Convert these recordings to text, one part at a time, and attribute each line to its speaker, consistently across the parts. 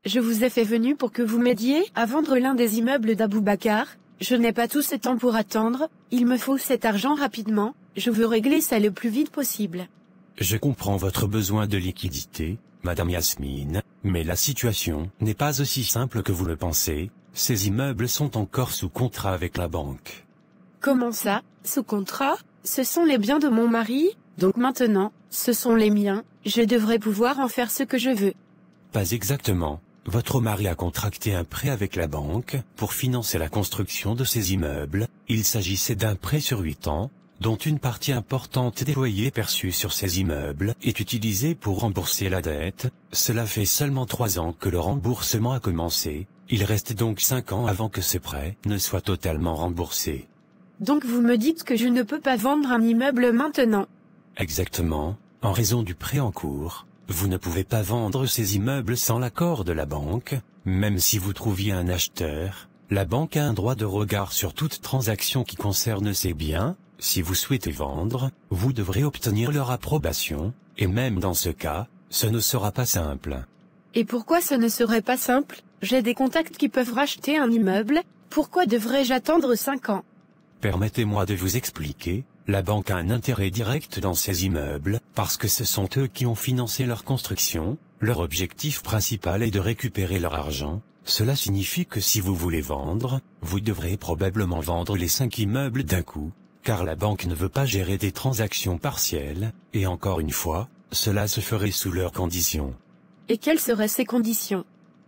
Speaker 1: Je vous ai fait venir pour que vous m'aidiez à vendre l'un des immeubles d'Aboubacar. Je n'ai pas tout ce temps pour attendre, il me faut cet argent rapidement, je veux régler ça le plus vite possible.
Speaker 2: Je comprends votre besoin de liquidité, Madame Yasmine, mais la situation n'est pas aussi simple que vous le pensez. Ces immeubles sont encore sous contrat avec la banque.
Speaker 1: Comment ça, sous contrat? Ce sont les biens de mon mari, donc maintenant, ce sont les miens, je devrais pouvoir en faire ce que je veux.
Speaker 2: Pas exactement. Votre mari a contracté un prêt avec la banque pour financer la construction de ces immeubles. Il s'agissait d'un prêt sur 8 ans, dont une partie importante des loyers perçus sur ces immeubles est utilisée pour rembourser la dette. Cela fait seulement 3 ans que le remboursement a commencé. Il reste donc 5 ans avant que ce prêt ne soit totalement remboursé.
Speaker 1: Donc vous me dites que je ne peux pas vendre un immeuble maintenant?
Speaker 2: Exactement. En raison du prêt en cours, vous ne pouvez pas vendre ces immeubles sans l'accord de la banque. Même si vous trouviez un acheteur, la banque a un droit de regard sur toute transaction qui concerne ces biens. Si vous souhaitez vendre, vous devrez obtenir leur approbation, et même dans ce cas, ce ne sera pas simple.
Speaker 1: Et pourquoi ce ne serait pas simple? J'ai des contacts qui peuvent racheter un immeuble, pourquoi devrais-je attendre 5 ans?
Speaker 2: Permettez-moi de vous expliquer, la banque a un intérêt direct dans ces immeubles, parce que ce sont eux qui ont financé leur construction. Leur objectif principal est de récupérer leur argent. Cela signifie que si vous voulez vendre, vous devrez probablement vendre les 5 immeubles d'un coup, car la banque ne veut pas gérer des transactions partielles, et encore une fois, cela se ferait sous leurs conditions.
Speaker 1: Et quelles seraient ces conditions?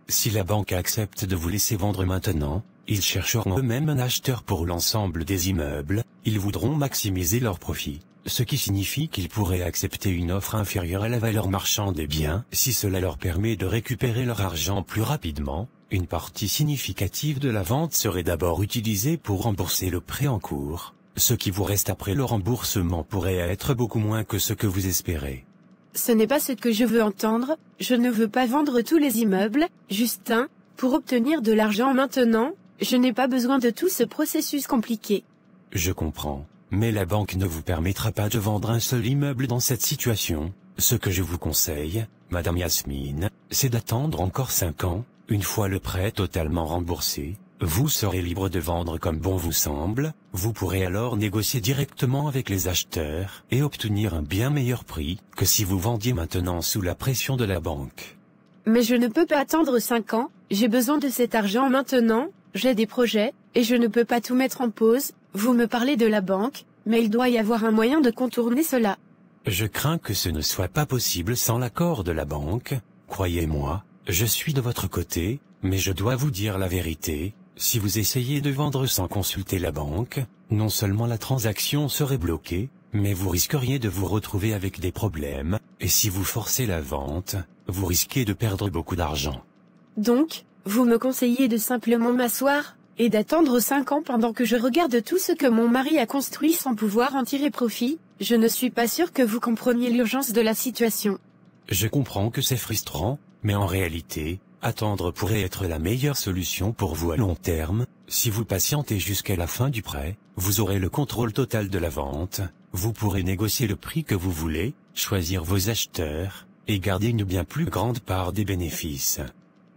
Speaker 2: Si la banque accepte de vous laisser vendre maintenant, ils chercheront eux-mêmes un acheteur pour l'ensemble des immeubles, ils voudront maximiser leur profit, ce qui signifie qu'ils pourraient accepter une offre inférieure à la valeur marchande des biens si cela leur permet de récupérer leur argent plus rapidement. Une partie significative de la vente serait d'abord utilisée pour rembourser le prêt en cours. Ce qui vous reste après le remboursement pourrait être beaucoup moins que ce que vous espérez.
Speaker 1: Ce n'est pas ce que je veux entendre, je ne veux pas vendre tous les immeubles, Justin, pour obtenir de l'argent maintenant, je n'ai pas besoin de tout ce processus compliqué.
Speaker 2: Je comprends, mais la banque ne vous permettra pas de vendre un seul immeuble dans cette situation. Ce que je vous conseille, Madame Yasmine, c'est d'attendre encore 5 ans, une fois le prêt totalement remboursé. Vous serez libre de vendre comme bon vous semble, vous pourrez alors négocier directement avec les acheteurs et obtenir un bien meilleur prix que si vous vendiez maintenant sous la pression de la banque.
Speaker 1: Mais je ne peux pas attendre 5 ans, j'ai besoin de cet argent maintenant, j'ai des projets, et je ne peux pas tout mettre en pause. Vous me parlez de la banque, mais il doit y avoir un moyen de contourner cela.
Speaker 2: Je crains que ce ne soit pas possible sans l'accord de la banque. Croyez-moi, je suis de votre côté, mais je dois vous dire la vérité. Si vous essayez de vendre sans consulter la banque, non seulement la transaction serait bloquée, mais vous risqueriez de vous retrouver avec des problèmes, et si vous forcez la vente, vous risquez de perdre beaucoup d'argent.
Speaker 1: Donc, vous me conseillez de simplement m'asseoir, et d'attendre 5 ans pendant que je regarde tout ce que mon mari a construit sans pouvoir en tirer profit? Je ne suis pas sûr que vous compreniez l'urgence de la situation.
Speaker 2: Je comprends que c'est frustrant, mais en réalité, attendre pourrait être la meilleure solution pour vous à long terme. Si vous patientez jusqu'à la fin du prêt, vous aurez le contrôle total de la vente, vous pourrez négocier le prix que vous voulez, choisir vos acheteurs, et garder une bien plus grande part des bénéfices.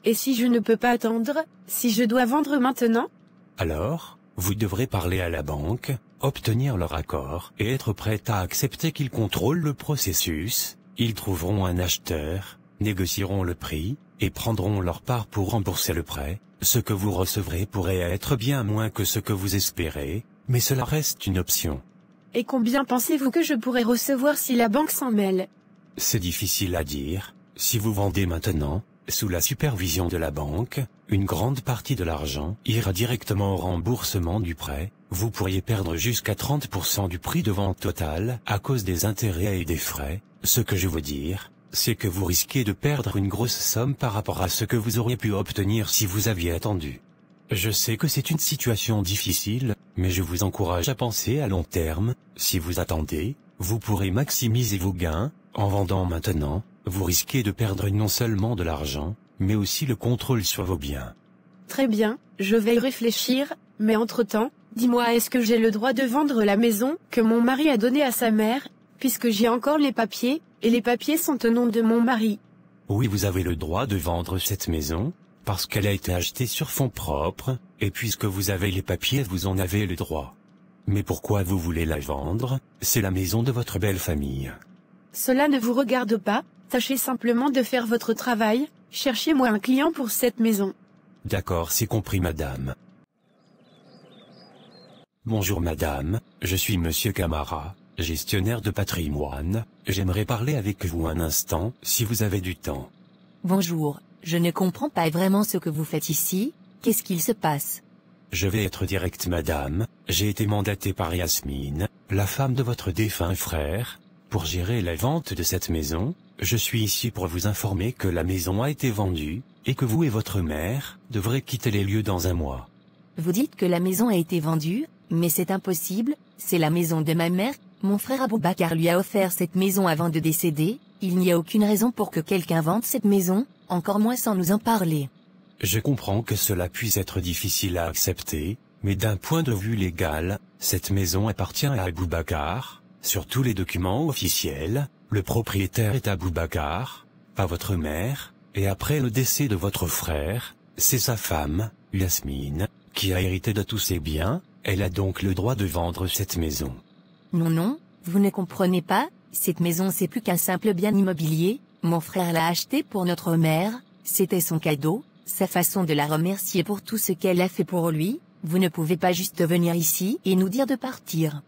Speaker 1: Et si je ne peux pas attendre, si je dois vendre maintenant?
Speaker 2: Alors, vous devrez parler à la banque, obtenir leur accord et être prêt à accepter qu'ils contrôlent le processus. Ils trouveront un acheteur, négocieront le prix, et prendront leur part pour rembourser le prêt. Ce que vous recevrez pourrait être bien moins que ce que vous espérez, mais cela reste une option.
Speaker 1: Et combien pensez-vous que je pourrais recevoir si la banque s'en mêle?
Speaker 2: C'est difficile à dire. Si vous vendez maintenant, sous la supervision de la banque, une grande partie de l'argent ira directement au remboursement du prêt. Vous pourriez perdre jusqu'à 30% du prix de vente total à cause des intérêts et des frais. Ce que je veux dire, c'est que vous risquez de perdre une grosse somme par rapport à ce que vous auriez pu obtenir si vous aviez attendu. Je sais que c'est une situation difficile, mais je vous encourage à penser à long terme. Si vous attendez, vous pourrez maximiser vos gains. En vendant maintenant, vous risquez de perdre non seulement de l'argent, mais aussi le contrôle sur vos biens.
Speaker 1: Très bien, je vais y réfléchir, mais entre-temps, dis-moi, est-ce que j'ai le droit de vendre la maison que mon mari a donnée à sa mère, puisque j'ai encore les papiers, et les papiers sont au nom de mon mari?
Speaker 2: Oui, vous avez le droit de vendre cette maison, parce qu'elle a été achetée sur fonds propres, et puisque vous avez les papiers, vous en avez le droit. Mais pourquoi vous voulez la vendre? C'est la maison de votre belle famille.
Speaker 1: Cela ne vous regarde pas, tâchez simplement de faire votre travail, cherchez-moi un client pour cette maison.
Speaker 2: D'accord, c'est compris madame. Bonjour madame, je suis monsieur Camara, gestionnaire de patrimoine, j'aimerais parler avec vous un instant, si vous avez du temps.
Speaker 3: Bonjour, je ne comprends pas vraiment ce que vous faites ici, qu'est-ce qu'il se passe?
Speaker 2: Je vais être direct madame, j'ai été mandaté par Yasmine, la femme de votre défunt frère, pour gérer la vente de cette maison. Je suis ici pour vous informer que la maison a été vendue, et que vous et votre mère devrez quitter les lieux dans un mois.
Speaker 3: Vous dites que la maison a été vendue, mais c'est impossible, c'est la maison de ma mère, mon frère Aboubacar lui a offert cette maison avant de décéder, il n'y a aucune raison pour que quelqu'un vende cette maison, encore moins sans nous en parler.
Speaker 2: Je comprends que cela puisse être difficile à accepter, mais d'un point de vue légal, cette maison appartient à Aboubacar. Sur tous les documents officiels, le propriétaire est Aboubacar, pas votre mère, et après le décès de votre frère, c'est sa femme, Yasmine, qui a hérité de tous ses biens, elle a donc le droit de vendre cette maison.
Speaker 3: Non, vous ne comprenez pas, cette maison c'est plus qu'un simple bien immobilier, mon frère l'a achetée pour notre mère, c'était son cadeau, sa façon de la remercier pour tout ce qu'elle a fait pour lui, vous ne pouvez pas juste venir ici et nous dire de partir.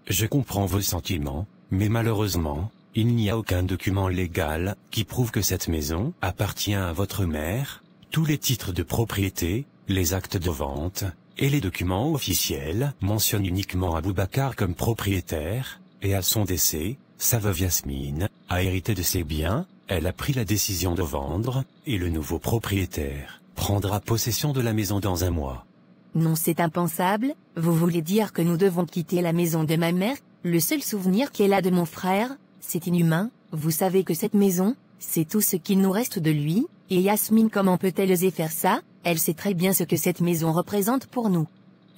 Speaker 2: Je comprends vos sentiments, mais malheureusement, il n'y a aucun document légal qui prouve que cette maison appartient à votre mère. Tous les titres de propriété, les actes de vente, et les documents officiels mentionnent uniquement Aboubacar comme propriétaire, et à son décès, sa veuve Yasmine a hérité de ses biens, elle a pris la décision de vendre, et le nouveau propriétaire prendra possession de la maison dans un mois.
Speaker 3: Non, c'est impensable, vous voulez dire que nous devons quitter la maison de ma mère, le seul souvenir qu'elle a de mon frère, c'est inhumain, vous savez que cette maison, c'est tout ce qu'il nous reste de lui, et Yasmine comment peut-elle oser faire ça, elle sait très bien ce que cette maison représente pour nous.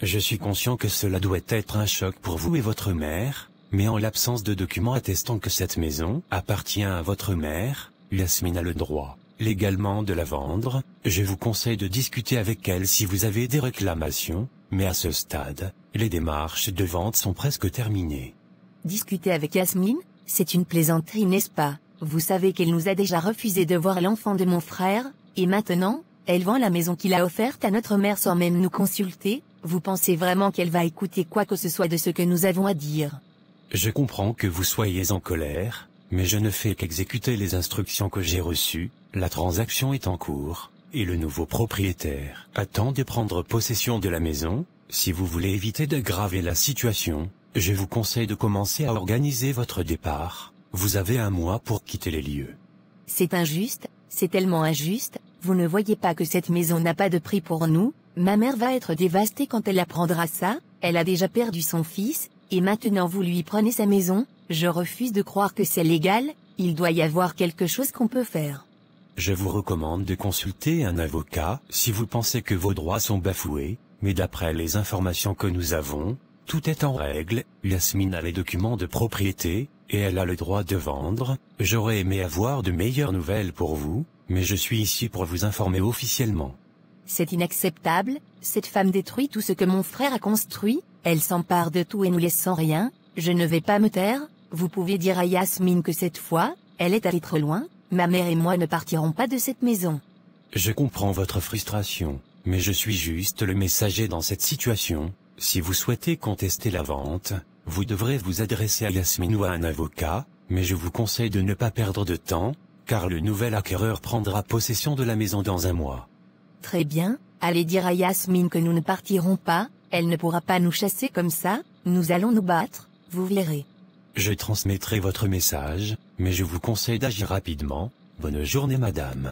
Speaker 2: Je suis conscient que cela doit être un choc pour vous et votre mère, mais en l'absence de documents attestant que cette maison appartient à votre mère, Yasmine a le droit, légalement, de la vendre. Je vous conseille de discuter avec elle si vous avez des réclamations, mais à ce stade, les démarches de vente sont presque terminées.
Speaker 3: Discuter avec Yasmine, c'est une plaisanterie, n'est-ce pas? Vous savez qu'elle nous a déjà refusé de voir l'enfant de mon frère, et maintenant, elle vend la maison qu'il a offerte à notre mère sans même nous consulter. Vous pensez vraiment qu'elle va écouter quoi que ce soit de ce que nous avons à dire?
Speaker 2: Je comprends que vous soyez en colère, mais je ne fais qu'exécuter les instructions que j'ai reçues. La transaction est en cours, et le nouveau propriétaire attend de prendre possession de la maison. Si vous voulez éviter d'aggraver la situation, je vous conseille de commencer à organiser votre départ. Vous avez un mois pour quitter les lieux.
Speaker 3: C'est injuste, c'est tellement injuste, vous ne voyez pas que cette maison n'a pas de prix pour nous? Ma mère va être dévastée quand elle apprendra ça, elle a déjà perdu son fils, et maintenant vous lui prenez sa maison. Je refuse de croire que c'est légal, il doit y avoir quelque chose qu'on peut faire.
Speaker 2: Je vous recommande de consulter un avocat si vous pensez que vos droits sont bafoués, mais d'après les informations que nous avons, tout est en règle. Yasmine a les documents de propriété, et elle a le droit de vendre. J'aurais aimé avoir de meilleures nouvelles pour vous, mais je suis ici pour vous informer officiellement.
Speaker 3: C'est inacceptable, cette femme détruit tout ce que mon frère a construit, elle s'empare de tout et nous laisse sans rien, je ne vais pas me taire, vous pouvez dire à Yasmine que cette fois, elle est allée trop loin, ma mère et moi ne partirons pas de cette maison.
Speaker 2: Je comprends votre frustration, mais je suis juste le messager dans cette situation. Si vous souhaitez contester la vente, vous devrez vous adresser à Yasmine ou à un avocat, mais je vous conseille de ne pas perdre de temps, car le nouvel acquéreur prendra possession de la maison dans un mois.
Speaker 3: Très bien, allez dire à Yasmine que nous ne partirons pas, elle ne pourra pas nous chasser comme ça, nous allons nous battre, vous verrez.
Speaker 2: Je transmettrai votre message, mais je vous conseille d'agir rapidement. Bonne journée madame.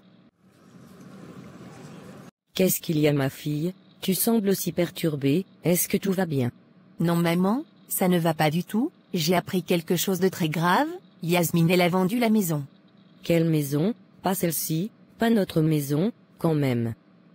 Speaker 4: Qu'est-ce qu'il y a ma fille? Tu sembles aussi perturbée, est-ce que tout va bien?
Speaker 3: Non maman, ça ne va pas du tout, j'ai appris quelque chose de très grave, Yasmine elle a vendu la maison.
Speaker 4: Quelle maison? Pas celle-ci, pas notre maison, quand même.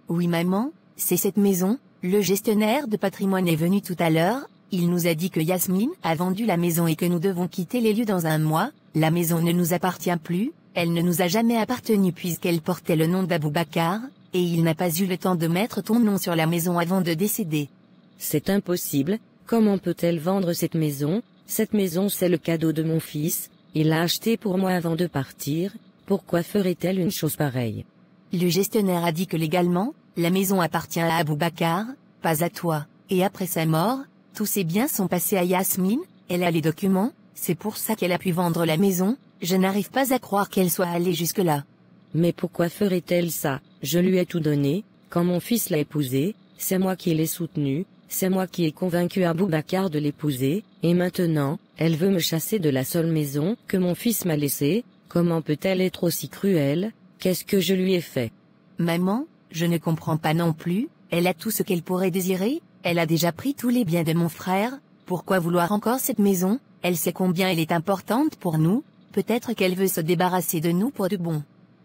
Speaker 3: Oui maman, c'est cette maison, le gestionnaire de patrimoine est venu tout à l'heure, il nous a dit que Yasmine a vendu la maison et que nous devons quitter les lieux dans un mois, la maison ne nous appartient plus, Elle ne nous a jamais appartenu puisqu'elle portait le nom d'Aboubacar, et il n'a pas eu le temps de mettre ton nom sur la maison avant de décéder.
Speaker 4: C'est impossible, comment peut-elle vendre cette maison? Cette maison c'est le cadeau de mon fils, il l'a acheté pour moi avant de partir, pourquoi ferait-elle une chose pareille?
Speaker 3: Le gestionnaire a dit que légalement, la maison appartient à Aboubacar, pas à toi, et après sa mort, tous ses biens sont passés à Yasmine, elle a les documents, c'est pour ça qu'elle a pu vendre la maison, je n'arrive pas à croire qu'elle soit allée jusque-là.
Speaker 4: Mais pourquoi ferait-elle ça? Je lui ai tout donné, quand mon fils l'a épousée, c'est moi qui l'ai soutenue, c'est moi qui ai convaincu Aboubacar de l'épouser, et maintenant, elle veut me chasser de la seule maison que mon fils m'a laissée, comment peut-elle être aussi cruelle? Qu'est-ce que je lui ai fait?
Speaker 3: Maman, je ne comprends pas non plus, elle a tout ce qu'elle pourrait désirer, elle a déjà pris tous les biens de mon frère, pourquoi vouloir encore cette maison? Elle sait combien elle est importante pour nous, peut-être qu'elle veut se débarrasser de nous pour de bon.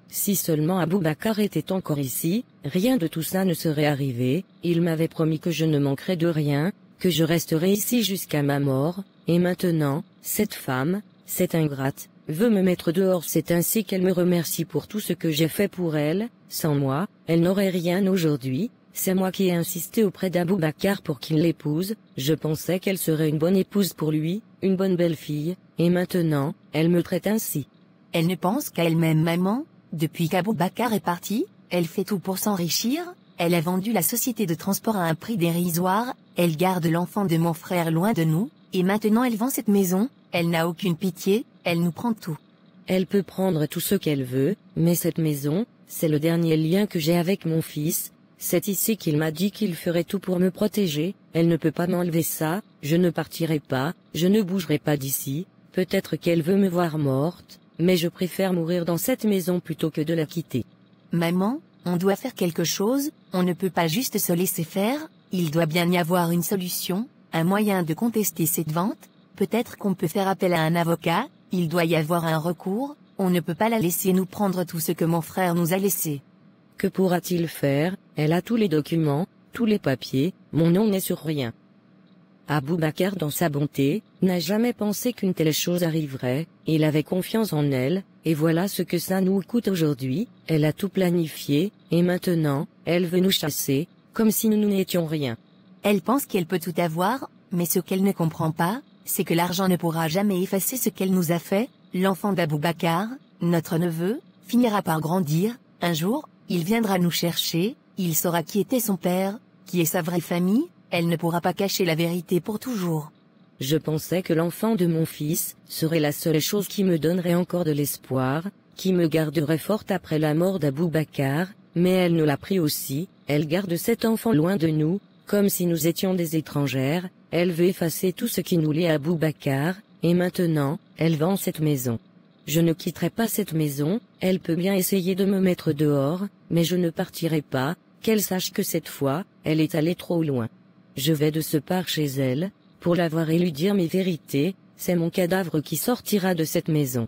Speaker 4: Si seulement Aboubacar était encore ici, rien de tout ça ne serait arrivé, il m'avait promis que je ne manquerais de rien, que je resterais ici jusqu'à ma mort, et maintenant, cette femme, cette ingrate, veut me mettre dehors. C'est ainsi qu'elle me remercie pour tout ce que j'ai fait pour elle, sans moi, elle n'aurait rien aujourd'hui, c'est moi qui ai insisté auprès d'Aboubacar pour qu'il l'épouse, je pensais qu'elle serait une bonne épouse pour lui, une bonne belle-fille, et maintenant, elle me traite ainsi.
Speaker 3: Elle ne pense qu'à elle-même maman, depuis qu'Aboubacar est parti, elle fait tout pour s'enrichir, elle a vendu la société de transport à un prix dérisoire, elle garde l'enfant de mon frère loin de nous, et maintenant elle vend cette maison, elle n'a aucune pitié, elle nous prend tout.
Speaker 4: Elle peut prendre tout ce qu'elle veut, mais cette maison, c'est le dernier lien que j'ai avec mon fils, c'est ici qu'il m'a dit qu'il ferait tout pour me protéger, elle ne peut pas m'enlever ça, je ne partirai pas, je ne bougerai pas d'ici, peut-être qu'elle veut me voir morte, mais je préfère mourir dans cette maison plutôt que de la quitter.
Speaker 3: Maman, on doit faire quelque chose, on ne peut pas juste se laisser faire, il doit bien y avoir une solution, un moyen de contester cette vente, peut-être qu'on peut faire appel à un avocat, il doit y avoir un recours, on ne peut pas la laisser nous prendre tout ce que mon frère nous a laissé.
Speaker 4: Que pourra-t-il faire? Elle a tous les documents, tous les papiers, mon nom n'est sur rien. Aboubacar dans sa bonté, n'a jamais pensé qu'une telle chose arriverait, il avait confiance en elle, et voilà ce que ça nous coûte aujourd'hui, elle a tout planifié, et maintenant, elle veut nous chasser, comme si nous n'étions rien.
Speaker 3: Elle pense qu'elle peut tout avoir, mais ce qu'elle ne comprend pas, c'est que l'argent ne pourra jamais effacer ce qu'elle nous a fait, l'enfant d'Aboubacar, notre neveu, finira par grandir, un jour, il viendra nous chercher, il saura qui était son père, qui est sa vraie famille, elle ne pourra pas cacher la vérité pour toujours.
Speaker 4: Je pensais que l'enfant de mon fils serait la seule chose qui me donnerait encore de l'espoir, qui me garderait forte après la mort d'Aboubacar, mais elle nous l'a pris aussi, elle garde cet enfant loin de nous, comme si nous étions des étrangères, elle veut effacer tout ce qui nous lie à Aboubacar, et maintenant, elle vend cette maison. Je ne quitterai pas cette maison, elle peut bien essayer de me mettre dehors, mais je ne partirai pas, qu'elle sache que cette fois, elle est allée trop loin. Je vais de ce pas chez elle, pour la voir et lui dire mes vérités, c'est mon cadavre qui sortira de cette maison.